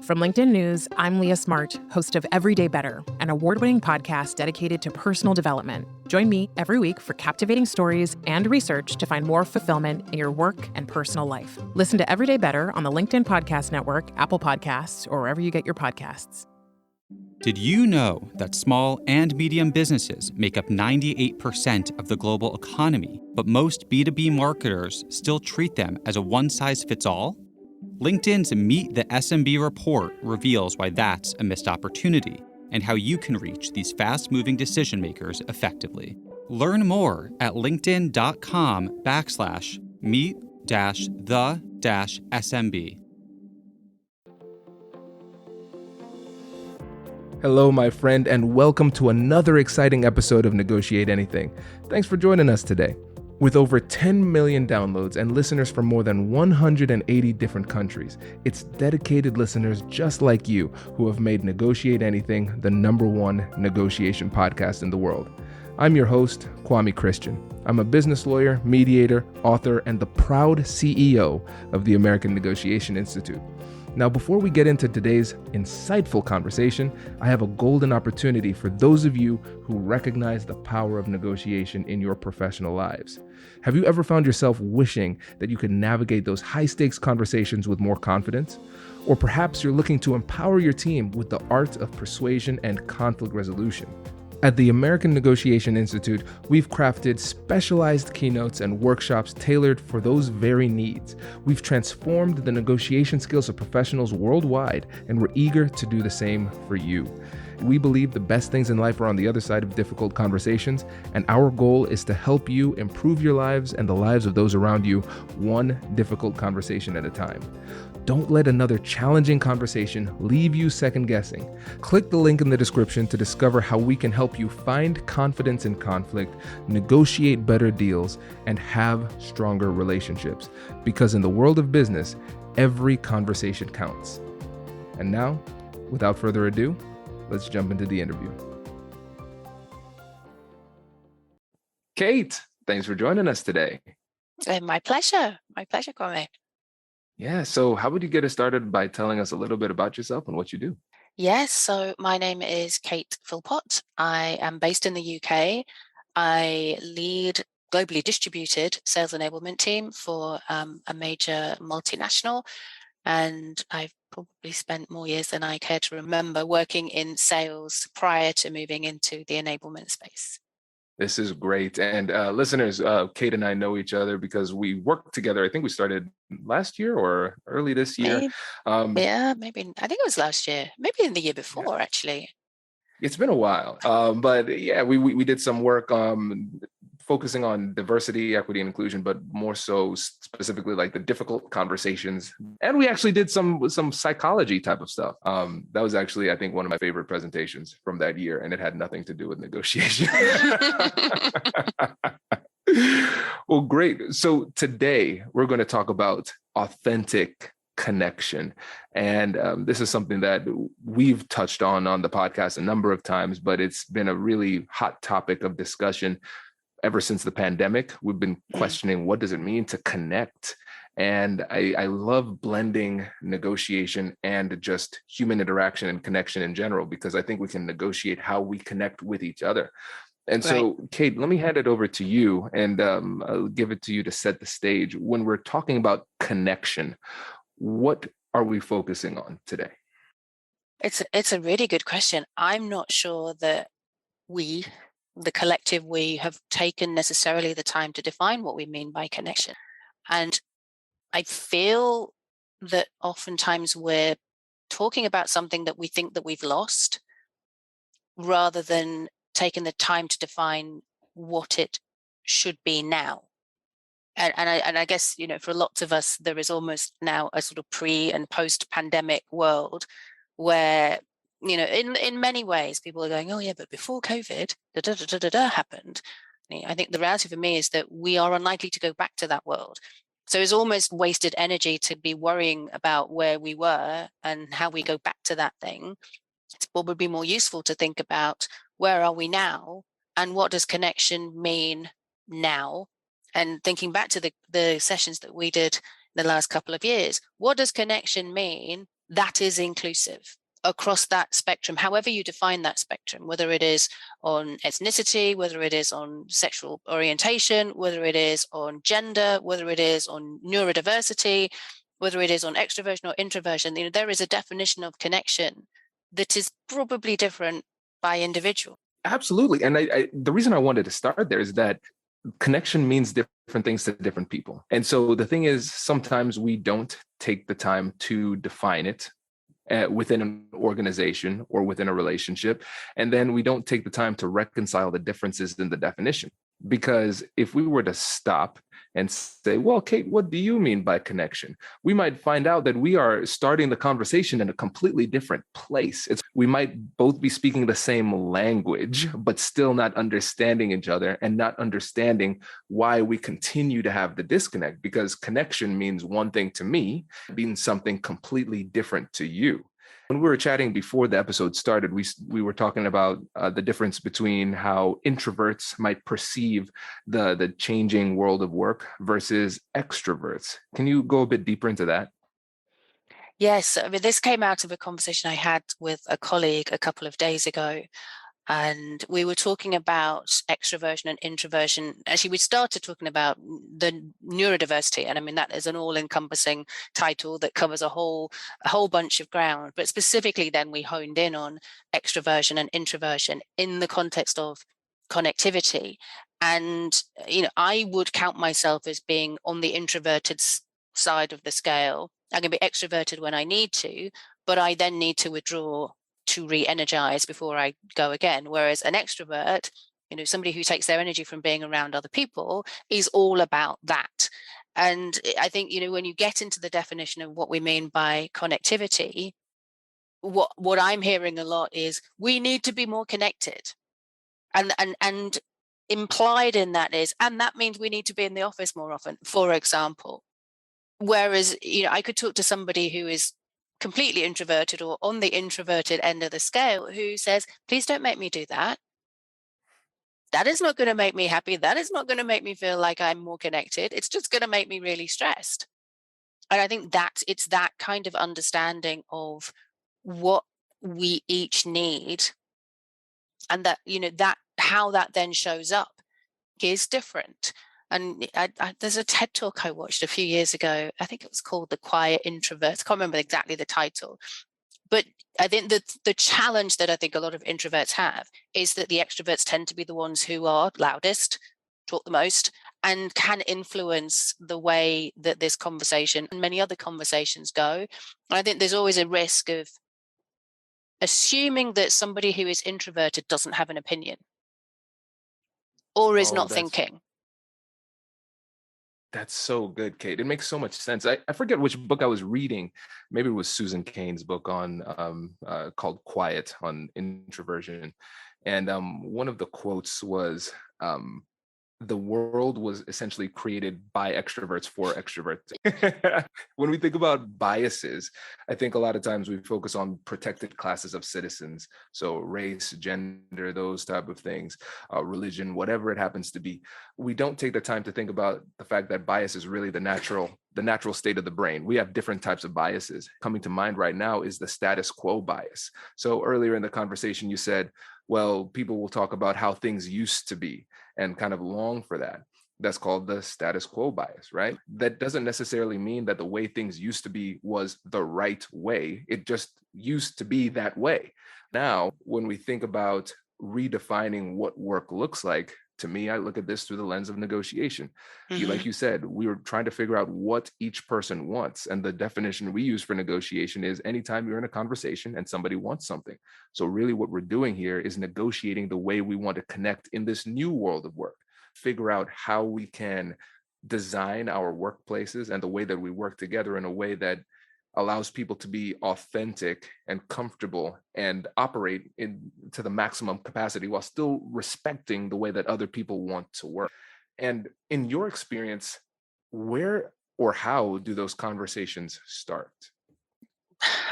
From LinkedIn News, I'm Leah Smart, host of Everyday Better, an award-winning podcast dedicated to personal development. Join me every week for captivating stories and research to find more fulfillment in your work and personal life. Listen to Everyday Better on the LinkedIn Podcast Network, Apple Podcasts, or wherever you get your podcasts. Did you know that small and medium businesses make up 98% of the global economy, but most B2B marketers still treat them as a one-size-fits-all? LinkedIn's Meet the SMB report reveals why that's a missed opportunity and how you can reach these fast-moving decision makers effectively. Learn more at linkedin.com/meet-the-SMB. Hello, my friend, and welcome to another exciting episode of Negotiate Anything. Thanks for joining us today. With over 10 million downloads and listeners from more than 180 different countries, it's dedicated listeners just like you who have made Negotiate Anything the #1 negotiation podcast in the world. I'm your host, Kwame Christian. I'm a business lawyer, mediator, author, and the proud CEO of the American Negotiation Institute. Now, before we get into today's insightful conversation, I have a golden opportunity for those of you who recognize the power of negotiation in your professional lives. Have you ever found yourself wishing that you could navigate those high-stakes conversations with more confidence? Or perhaps you're looking to empower your team with the art of persuasion and conflict resolution. At the American Negotiation Institute, we've crafted specialized keynotes and workshops tailored for those very needs. We've transformed the negotiation skills of professionals worldwide, and we're eager to do the same for you. We believe the best things in life are on the other side of difficult conversations, and our goal is to help you improve your lives and the lives of those around you, one difficult conversation at a time. Don't let another challenging conversation leave you second guessing. Click the link in the description to discover how we can help you find confidence in conflict, negotiate better deals, and have stronger relationships. Because in the world of business, every conversation counts. And now, without further ado, let's jump into the interview. Kate, thanks for joining us today. My pleasure. My pleasure, Kwame. Yeah, so how would you get us started by telling us a little bit about yourself and what you do? Yes, so my name is Kate Philpot. I am based in the UK. I lead globally distributed sales enablement team for a major multinational, and I've probably spent more years than I care to remember working in sales prior to moving into the enablement space. This is great. And listeners, Kate and I know each other because we worked together. I think we started last year or early this year. Maybe, maybe. I think it was last year, maybe in the year before, actually. It's been a while. But yeah, we did some work focusing on diversity, equity, and inclusion, but more so specifically like the difficult conversations. And we actually did some psychology type of stuff. That was actually, I think, one of my favorite presentations from that year, and it had nothing to do with negotiation. Well, great. So today we're going to talk about authentic connection. And this is something that we've touched on the podcast a number of times, but it's been a really hot topic of discussion ever since the pandemic. We've been questioning, what does it mean to connect? And I love blending negotiation and just human interaction and connection in general, because I think we can negotiate how we connect with each other. And so, Kate, let me hand it over to you, and I'll give it to you to set the stage. When we're talking about connection, what are we focusing on today? It's a really good question. I'm not sure that the collective we have taken necessarily the time to define what we mean by connection. And I feel that oftentimes we're talking about something that we think that we've lost, rather than taking the time to define what it should be now. And I guess, for lots of us, there is almost now a sort of pre and post pandemic world where, in many ways, people are going, oh yeah, but before COVID, happened. I think the reality for me is that we are unlikely to go back to that world. So it's almost wasted energy to be worrying about where we were and how we go back to that thing. It's probably more useful to think about, where are we now and what does connection mean now? And thinking back to the sessions that we did in the last couple of years, what does connection mean that is inclusive across that spectrum, however you define that spectrum, whether it is on ethnicity, whether it is on sexual orientation, whether it is on gender, whether it is on neurodiversity, whether it is on extroversion or introversion. There is a definition of connection that is probably different by individual. Absolutely. And the reason I wanted to start there is that connection means different things to different people. And so the thing is, sometimes we don't take the time to define it within an organization or within a relationship. And then we don't take the time to reconcile the differences in the definition. Because if we were to stop and say, well, Kate, what do you mean by connection? We might find out that we are starting the conversation in a completely different place. We might both be speaking the same language, but still not understanding each other and not understanding why we continue to have the disconnect, because connection means one thing to me, means something completely different to you. When we were chatting before the episode started, we were talking about the difference between how introverts might perceive the changing world of work versus extroverts. Can you go a bit deeper into that? Yes, I mean, this came out of a conversation I had with a colleague a couple of days ago. And we were talking about extroversion and introversion. Actually, we started talking about the neurodiversity. And I mean, that is an all-encompassing title that covers a whole bunch of ground. But specifically, then we honed in on extroversion and introversion in the context of connectivity. And, I would count myself as being on the introverted side of the scale. I can be extroverted when I need to, but I then need to withdraw to re-energize before I go again. Whereas an extrovert, somebody who takes their energy from being around other people, is all about that. And I think, when you get into the definition of what we mean by connectivity, what I'm hearing a lot is we need to be more connected. And implied in that is, and that means we need to be in the office more often, for example. Whereas, I could talk to somebody who is completely introverted or on the introverted end of the scale who says, please don't make me do that. That is not going to make me happy. That is not going to make me feel like I'm more connected. It's just going to make me really stressed. And I think that it's that kind of understanding of what we each need, and that, that how that then shows up is different. And there's a TED talk I watched a few years ago. I think it was called The Quiet Introverts. I can't remember exactly the title. But I think that the challenge that I think a lot of introverts have is that the extroverts tend to be the ones who are loudest, talk the most, and can influence the way that this conversation and many other conversations go. And I think there's always a risk of assuming that somebody who is introverted doesn't have an opinion or is not thinking. That's so good, Kate. It makes so much sense. I forget which book I was reading. Maybe it was Susan Cain's book on called Quiet on Introversion. And one of the quotes was, the world was essentially created by extroverts for extroverts. When we think about biases, I think a lot of times we focus on protected classes of citizens. So race, gender, those type of things, religion, whatever it happens to be. We don't take the time to think about the fact that bias is really the natural state of the brain. We have different types of biases. Coming to mind right now is the status quo bias. So earlier in the conversation, you said, well, people will talk about how things used to be and kind of long for that. That's called the status quo bias, right? That doesn't necessarily mean that the way things used to be was the right way. It just used to be that way. Now, when we think about redefining what work looks like, to me, I look at this through the lens of negotiation. Mm-hmm. Like you said, we were trying to figure out what each person wants. And the definition we use for negotiation is anytime you're in a conversation and somebody wants something. So really what we're doing here is negotiating the way we want to connect in this new world of work, figure out how we can design our workplaces and the way that we work together in a way that allows people to be authentic and comfortable and operate to the maximum capacity while still respecting the way that other people want to work. And in your experience, where or how do those conversations start?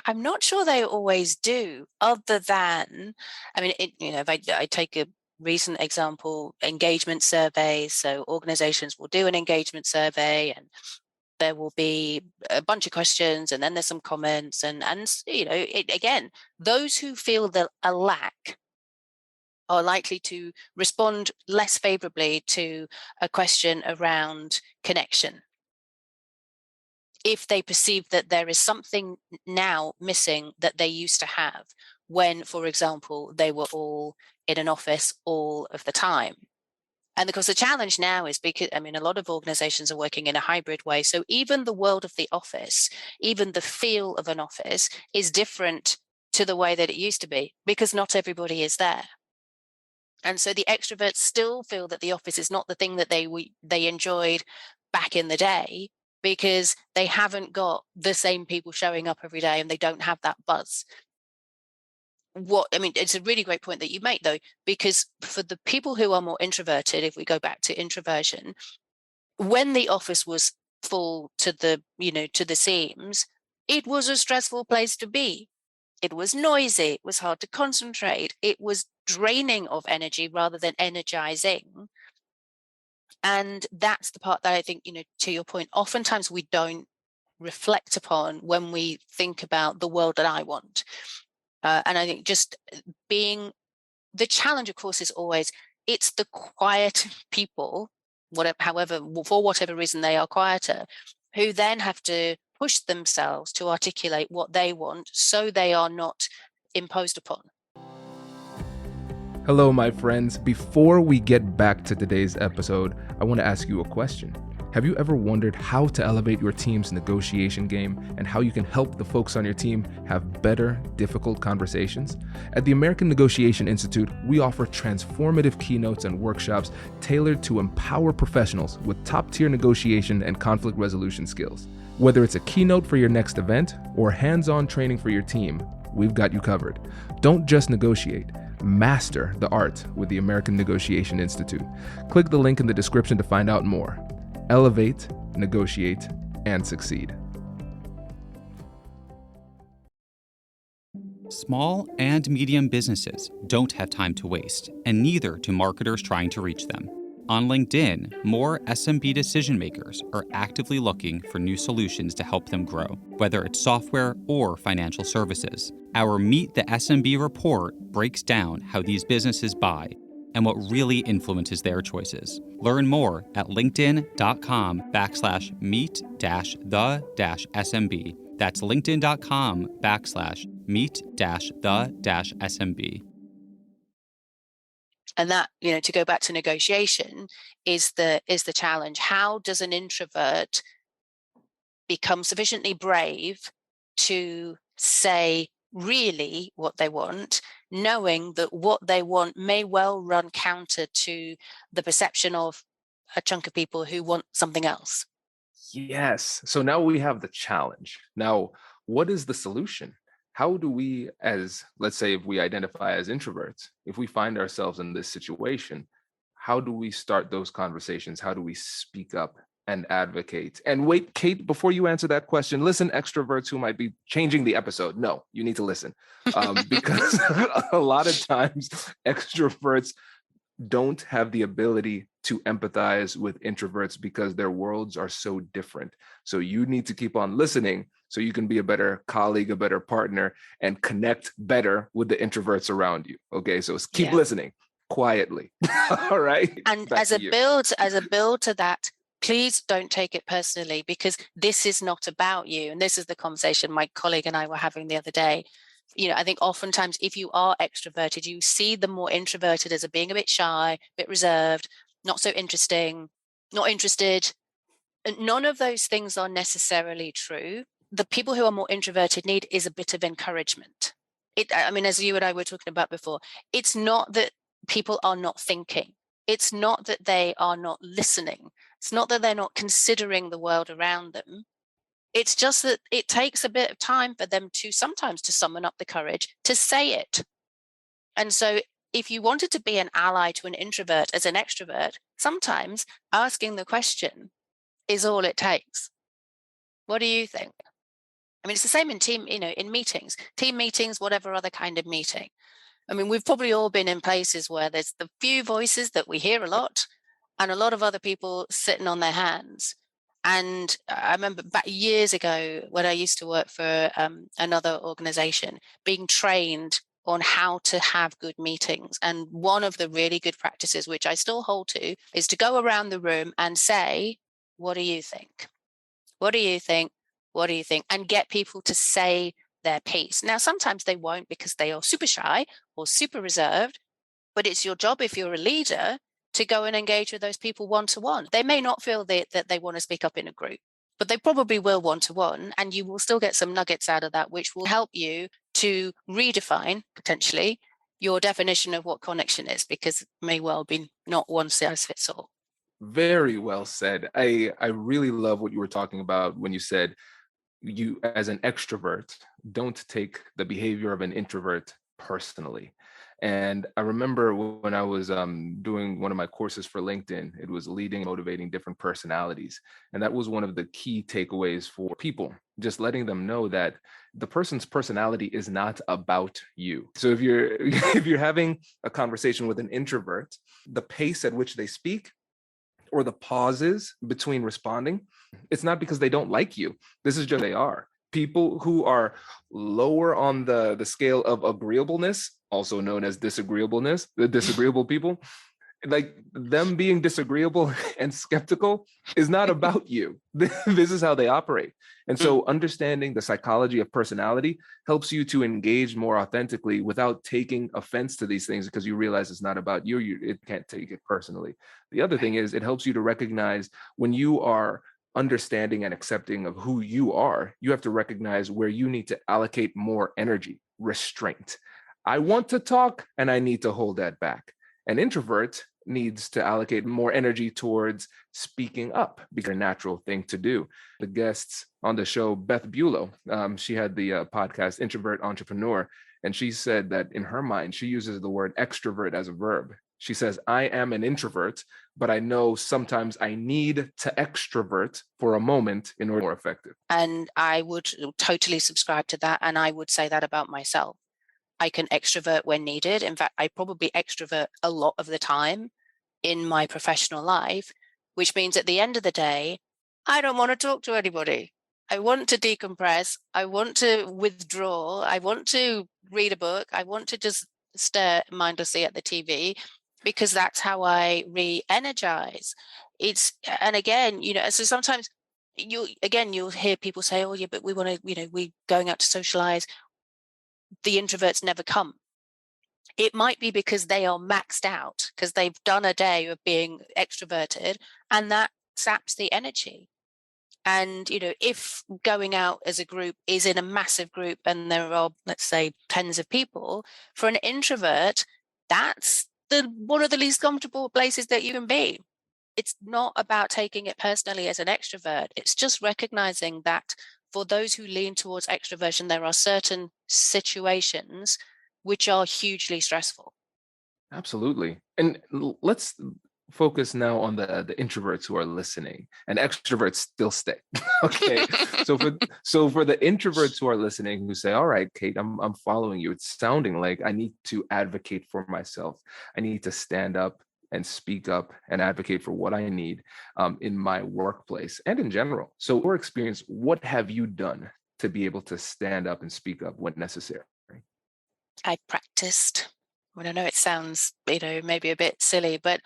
I'm not sure they always do, other than, I mean, if I take a recent example, engagement surveys. So organizations will do an engagement survey and there will be a bunch of questions, and then there's some comments, and again, those who feel a lack are likely to respond less favorably to a question around connection if they perceive that there is something now missing that they used to have when, for example, they were all in an office all of the time. And of course, the challenge now is because, a lot of organizations are working in a hybrid way. So even the world of the office, even the feel of an office is different to the way that it used to be because not everybody is there. And so the extroverts still feel that the office is not the thing that they enjoyed back in the day because they haven't got the same people showing up every day and they don't have that buzz. It's a really great point that you make, though, because for the people who are more introverted, if we go back to introversion, when the office was full to the seams, it was a stressful place to be. It was noisy, it was hard to concentrate, it was draining of energy rather than energizing. And that's the part that I think, to your point, oftentimes we don't reflect upon when we think about the world that I want. And I think just being the challenge, of course, is always it's the quiet people, for whatever reason they are quieter, who then have to push themselves to articulate what they want so they are not imposed upon. Hello, my friends. Before we get back to today's episode, I want to ask you a question. Have you ever wondered how to elevate your team's negotiation game and how you can help the folks on your team have better, difficult conversations? At the American Negotiation Institute, we offer transformative keynotes and workshops tailored to empower professionals with top-tier negotiation and conflict resolution skills. Whether it's a keynote for your next event or hands-on training for your team, we've got you covered. Don't just negotiate. Master the art with the American Negotiation Institute. Click the link in the description to find out more. Elevate, negotiate, and succeed. Small and medium businesses don't have time to waste, and neither do marketers trying to reach them. On LinkedIn, more SMB decision makers are actively looking for new solutions to help them grow, whether it's software or financial services. Our Meet the SMB report breaks down how these businesses buy and what really influences their choices. Learn more at linkedin.com/meet-the-SMB. That's linkedin.com/meet-the-SMB. And that, to go back to negotiation is the challenge. How does an introvert become sufficiently brave to say really what they want, knowing that what they want may well run counter to the perception of a chunk of people who want something else? Yes. So now we have the challenge. Now, what is the solution? How do we, let's say, if we identify as introverts, if we find ourselves in this situation, how do we start those conversations? How do we speak up and advocate? And wait, Kate, before you answer that question, listen, extroverts who might be changing the episode. No, you need to listen because a lot of times extroverts don't have the ability to empathize with introverts because their worlds are so different. So you need to keep on listening so you can be a better colleague, a better partner, and connect better with the introverts around you. Okay, so keep listening quietly. All right. And Back as a build to that, please don't take it personally because this is not about you. And this is the conversation my colleague and I were having the other day. I think oftentimes if you are extroverted, you see the more introverted as being a bit shy, a bit reserved, not so interesting, not interested. None of those things are necessarily true. The people who are more introverted need is a bit of encouragement. As you and I were talking about before, it's not that people are not thinking. It's not that they are not listening. It's not that they're not considering the world around them. It's just that it takes a bit of time for them to sometimes to summon up the courage to say it. And so if you wanted to be an ally to an introvert as an extrovert, sometimes asking the question is all it takes. What do you think? It's the same in in meetings, team meetings, whatever other kind of meeting. We've probably all been in places where there's the few voices that we hear a lot and a lot of other people sitting on their hands. And I remember back years ago when I used to work for another organization, being trained on how to have good meetings. And one of the really good practices, which I still hold to, is to go around the room and say, what do you think? What do you think? What do you think? And get people to say their piece. Now, sometimes they won't because they are super shy or super reserved, but it's your job if you're a leader to go and engage with those people one-to-one. They may not feel that they want to speak up in a group, but they probably will one-to-one, and you will still get some nuggets out of that, which will help you to redefine, potentially, your definition of what connection is, because it may well be not one size fits all. Very well said. I really love what you were talking about when you said you, as an extrovert, don't take the behavior of an introvert personally. And I remember when I was doing one of my courses for LinkedIn, it was leading and motivating different personalities. And that was one of the key takeaways for people, just letting them know that the person's personality is not about you. So if you're if you're having a conversation with an introvert, the pace at which they speak or the pauses between responding, it's not because they don't like you. This is just they are. People who are lower on the scale of agreeableness, also known as disagreeableness, the disagreeable people, like them being disagreeable and skeptical is not about you. This is how they operate. And so understanding the psychology of personality helps you to engage more authentically without taking offense to these things, because you realize it's not about you. It can't take it personally. The other thing is it helps you to recognize when you are understanding and accepting of who you are, you have to recognize where you need to allocate more energy, restraint. I want to talk and I need to hold that back. An introvert needs to allocate more energy towards speaking up because it's a natural thing to do. The guests on the show, Beth Bulow, she had the podcast Introvert Entrepreneur, and she said that in her mind, she uses the word extrovert as a verb. She says, I am an introvert, but I know sometimes I need to extrovert for a moment in order to be more effective. And I would totally subscribe to that. And I would say that about myself. I can extrovert when needed. In fact, I probably extrovert a lot of the time in my professional life, which means at the end of the day, I don't want to talk to anybody. I want to decompress. I want to withdraw. I want to read a book. I want to just stare mindlessly at the TV, because that's how I re-energize. And again, so sometimes you'll hear people say, oh yeah, but we want to, we're going out to socialize. The introverts never come. It might be because they are maxed out, because they've done a day of being extroverted, and that saps the energy. And, if going out as a group is in a massive group and there are, let's say, tens of people, for an introvert, that's one of the least comfortable places that you can be. It's not about taking it personally as an extrovert. It's just recognizing that for those who lean towards extroversion, there are certain situations which are hugely stressful. Absolutely. And let's focus now on the introverts who are listening, and extroverts still stay. Okay. So for the introverts who are listening, who say, all right, Kate, I'm following you. It's sounding like I need to advocate for myself. I need to stand up and speak up and advocate for what I need in my workplace and in general. So your experience, what have you done to be able to stand up and speak up when necessary? I practiced. I know it sounds, maybe a bit silly, but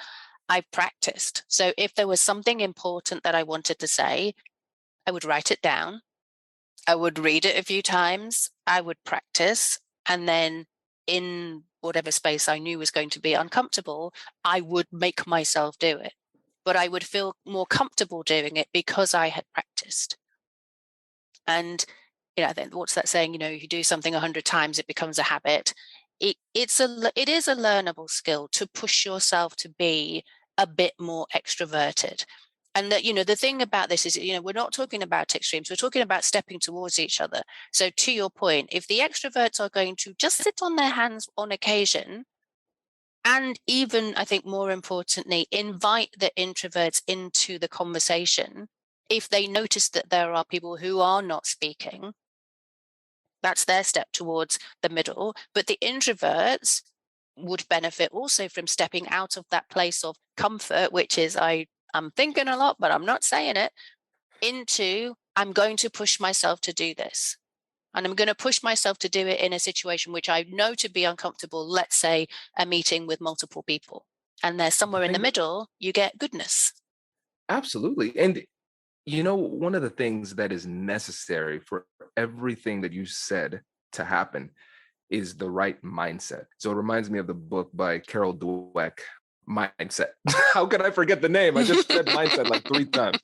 I practiced. So if there was something important that I wanted to say, I would write it down. I would read it a few times. I would practice. And then in whatever space I knew was going to be uncomfortable, I would make myself do it. But I would feel more comfortable doing it because I had practiced. And then what's that saying? You do something 100 times, it becomes a habit. It is a learnable skill to push yourself to be a bit more extroverted. And that, the thing about this is, we're not talking about extremes. We're talking about stepping towards each other. So to your point, if the extroverts are going to just sit on their hands on occasion, and even, I think more importantly, invite the introverts into the conversation, if they notice that there are people who are not speaking, that's their step towards the middle. But the introverts would benefit also from stepping out of that place of comfort, which is I'm thinking a lot, but I'm not saying it. into I'm going to push myself to do this. And I'm going to push myself to do it in a situation which I know to be uncomfortable, let's say a meeting with multiple people. And there's The somewhere in the thing that, middle, you get goodness. absolutely. And one of the things that is necessary for everything that you said to happen is the right mindset. So it reminds me of the book by Carol Dweck, Mindset. How could I forget the name? I just said mindset like 3 times.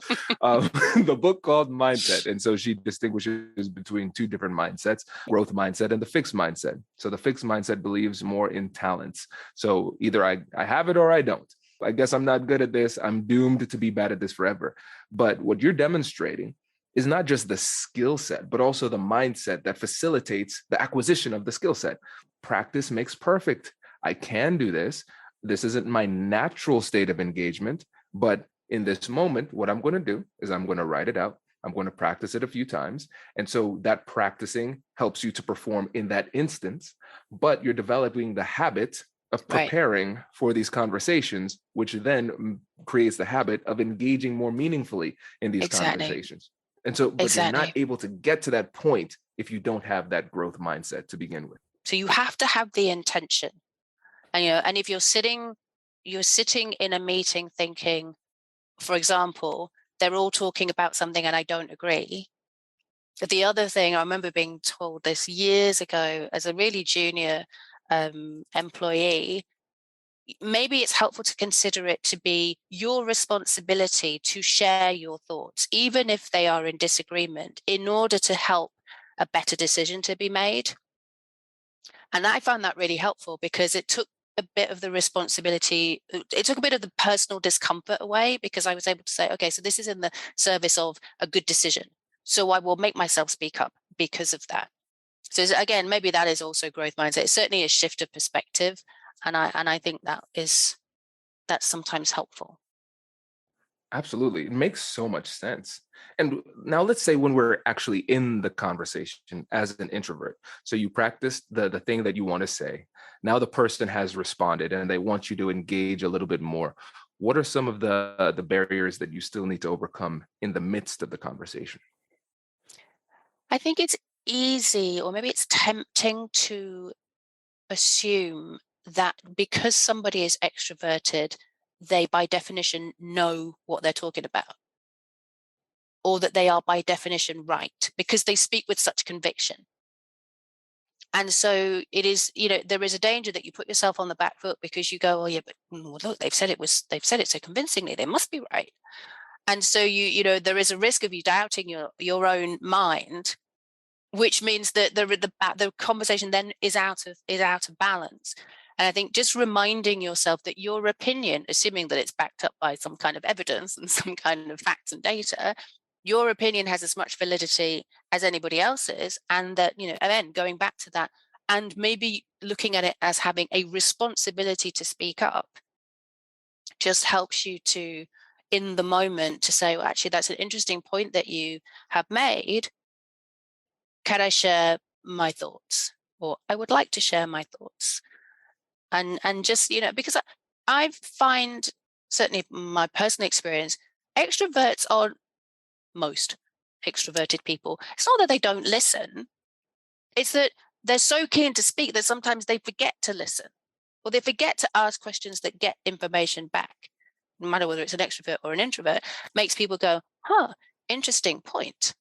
The book called Mindset. And so she distinguishes between two different mindsets, growth mindset and the fixed mindset. So the fixed mindset believes more in talents. So either I have it or I don't. I guess I'm not good at this. I'm doomed to be bad at this forever. But what you're demonstrating is not just the skill set, but also the mindset that facilitates the acquisition of the skill set. Practice makes perfect. I can do this. This isn't my natural state of engagement, but in this moment, what I'm going to do is I'm going to write it out. I'm going to practice it a few times. And so that practicing helps you to perform in that instance, but you're developing the habit of Right. preparing for these conversations, which then creates the habit of engaging more meaningfully in these Exactly. conversations. And so, but you're not Exactly. able to get to that point if you don't have that growth mindset to begin with. So you have to have the intention. And, and if you're sitting in a meeting thinking, for example, they're all talking about something and I don't agree. But the other thing, I remember being told this years ago as a really junior employee, maybe it's helpful to consider it to be your responsibility to share your thoughts, even if they are in disagreement, in order to help a better decision to be made. And I found that really helpful because it took a bit of the responsibility, it took a bit of the personal discomfort away, because I was able to say, okay, so this is in the service of a good decision. So I will make myself speak up because of that. So again, maybe that is also growth mindset. It's certainly a shift of perspective. And I think that's sometimes helpful. Absolutely. It makes so much sense. And now let's say when we're actually in the conversation as an introvert. So you practice the thing that you want to say. Now the person has responded and they want you to engage a little bit more. What are some of the barriers that you still need to overcome in the midst of the conversation? I think it's easy, or maybe it's tempting to assume that because somebody is extroverted, they by definition know what they're talking about, or that they are by definition right because they speak with such conviction. And so it is, there is a danger that you put yourself on the back foot because you go, oh yeah, but look, they've said it so convincingly, they must be right. And so there is a risk of you doubting your own mind, which means that the conversation then is out of balance. And I think just reminding yourself that your opinion, assuming that it's backed up by some kind of evidence and some kind of facts and data, your opinion has as much validity as anybody else's. And that, again, going back to that, and maybe looking at it as having a responsibility to speak up, just helps you to, in the moment, to say, well, actually, that's an interesting point that you have made. Can I share my thoughts? Or I would like to share my thoughts. And just, because I find, certainly my personal experience, extroverts are most extroverted people. It's not that they don't listen, it's that they're so keen to speak that sometimes they forget to listen, or they forget to ask questions that get information back. No matter whether it's an extrovert or an introvert, makes people go, interesting point.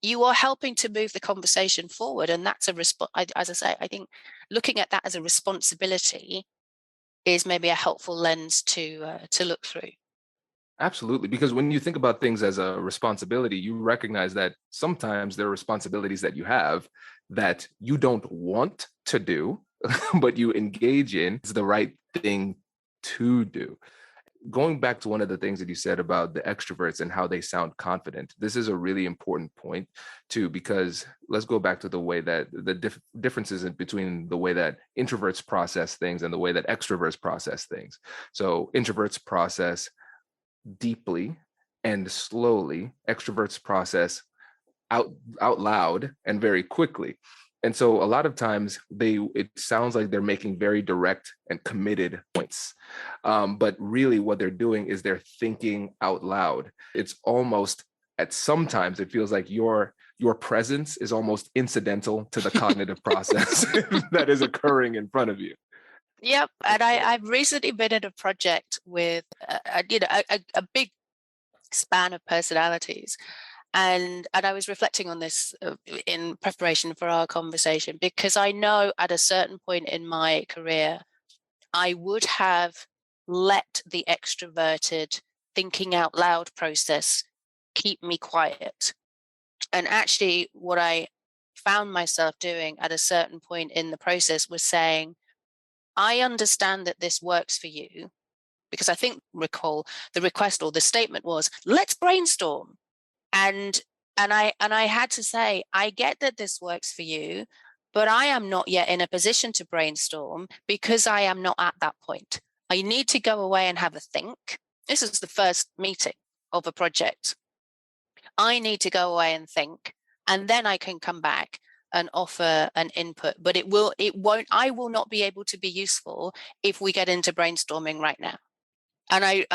You are helping to move the conversation forward, and that's as I say, I think looking at that as a responsibility is maybe a helpful lens to look through. Absolutely. Because when you think about things as a responsibility, you recognize that sometimes there are responsibilities that you have that you don't want to do, but you engage in is the right thing to do. Going back to one of the things that you said about the extroverts and how they sound confident, this is a really important point too, because let's go back to the way that the differences between the way that introverts process things and the way that extroverts process things. So introverts process deeply and slowly. Extroverts process out loud and very quickly. And so a lot of times it sounds like they're making very direct and committed points. But really what they're doing is they're thinking out loud. It's almost, at sometimes it feels like your presence is almost incidental to the cognitive process that is occurring in front of you. Yep. And I've recently been in a project with, a big span of personalities. And I was reflecting on this in preparation for our conversation, because I know at a certain point in my career, I would have let the extroverted thinking out loud process keep me quiet. And actually, what I found myself doing at a certain point in the process was saying, I understand that this works for you, because I think, recall, the request or the statement was, let's brainstorm. And I had to say, I get that this works for you, but I am not yet in a position to brainstorm because I am not at that point. I need to go away and have a think. This is the first meeting of a project. I need to go away and think, and then I can come back and offer an input. But I will not be able to be useful if we get into brainstorming right now. And I,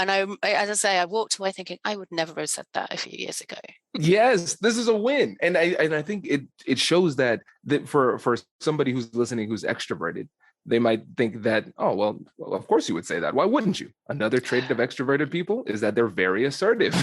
as I say, I walked away thinking I would never have said that a few years ago. Yes, this is a win. And I think it shows that for somebody who's listening, who's extroverted, they might think that, oh, well, of course you would say that. Why wouldn't you? Another trait of extroverted people is that they're very assertive.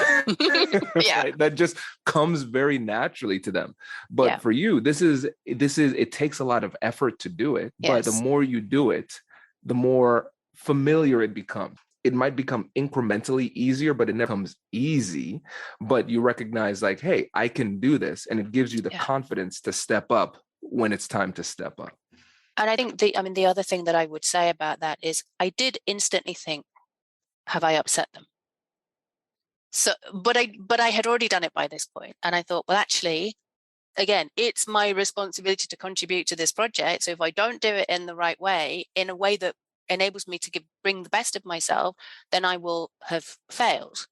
Yeah. Right? That just comes very naturally to them. But Yeah. for you, it takes a lot of effort to do it. But the Yes. more you do it, the more familiar it becomes. It might become incrementally easier, but it never becomes easy. But you recognize, like, hey, I can do this. And it gives you the Yeah. confidence to step up when it's time to step up. And I think the other thing that I would say about that is I did instantly think, have I upset them? So, but I had already done it by this point. And I thought, well, actually, again, it's my responsibility to contribute to this project. So if I don't do it in the right way, in a way that enables me to bring the best of myself, then I will have failed.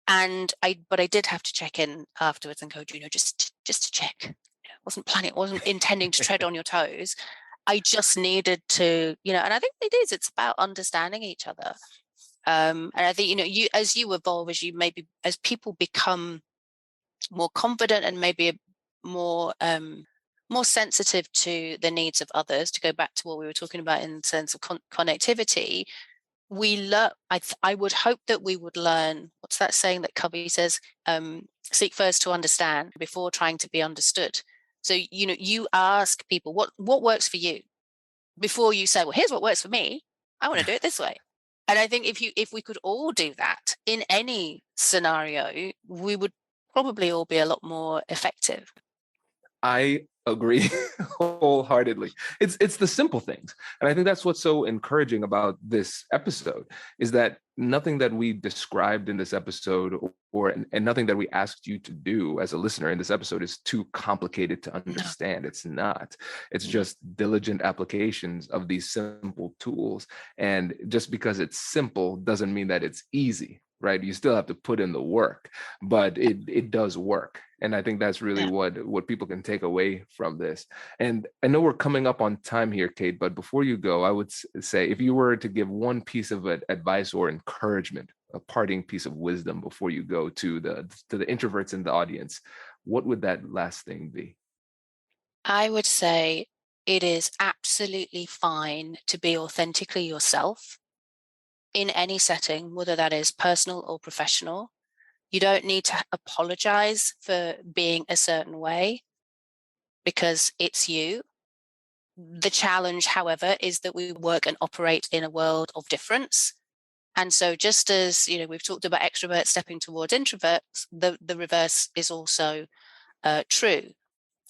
But I did have to check in afterwards and go, just to check. I wasn't intending to tread on your toes. I just needed to, and I think it's about understanding each other. And I think, as you evolve, as people become more confident and maybe more sensitive to the needs of others, to go back to what we were talking about in the sense of connectivity, we learn. I would hope that we would learn. What's that saying that Covey says? Seek first to understand before trying to be understood. So you ask people what works for you before you say, well, here's what works for me. I want to do it this way. And I think if we could all do that in any scenario, we would probably all be a lot more effective. I agree wholeheartedly. It's the simple things. And I think that's what's so encouraging about this episode, is that nothing that we described in this episode and nothing that we asked you to do as a listener in this episode is too complicated to understand. No. It's not. It's just diligent applications of these simple tools. And just because it's simple doesn't mean that it's easy. Right? You still have to put in the work, but it does work. And I think that's really what people can take away from this. And I know we're coming up on time here, Kate, but before you go, I would say, if you were to give one piece of advice or encouragement, a parting piece of wisdom before you go to the introverts in the audience, what would that last thing be? I would say it is absolutely fine to be authentically yourself in any setting, whether that is personal or professional. You don't need to apologize for being a certain way because it's you. The challenge, however, is that we work and operate in a world of difference. And so just as, we've talked about extroverts stepping towards introverts, the reverse is also true.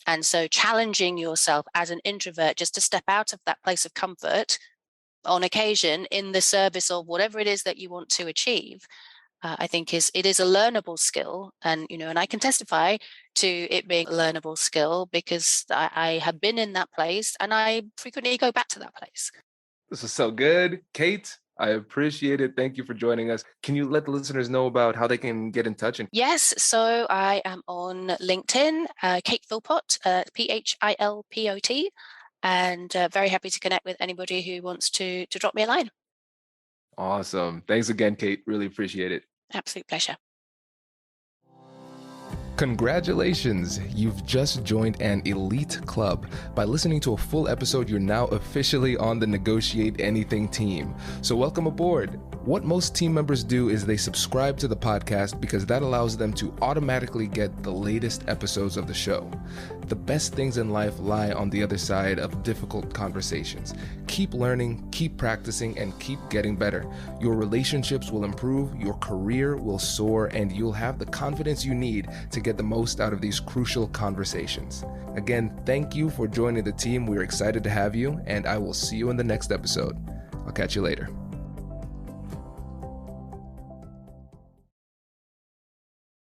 And so challenging yourself as an introvert just to step out of that place of comfort on occasion in the service of whatever it is that you want to achieve, I think it is a learnable skill. And, and I can testify to it being a learnable skill because I have been in that place and I frequently go back to that place. This is so good. Kate, I appreciate it. Thank you for joining us. Can you let the listeners know about how they can get in touch? And Yes, so I am on LinkedIn, Kate Philpot, Philpot, and very happy to connect with anybody who wants to drop me a line. awesome. Thanks again, Kate. Really appreciate it. Absolute pleasure. Congratulations! You've just joined an elite club. By listening to a full episode, you're now officially on the Negotiate Anything team. So welcome aboard. What most team members do is they subscribe to the podcast because that allows them to automatically get the latest episodes of the show. The best things in life lie on the other side of difficult conversations. Keep learning, keep practicing, and keep getting better. Your relationships will improve, your career will soar, and you'll have the confidence you need to get the most out of these crucial conversations. Again, thank you for joining the team. We're excited to have you, and I will see you in the next episode. I'll catch you later.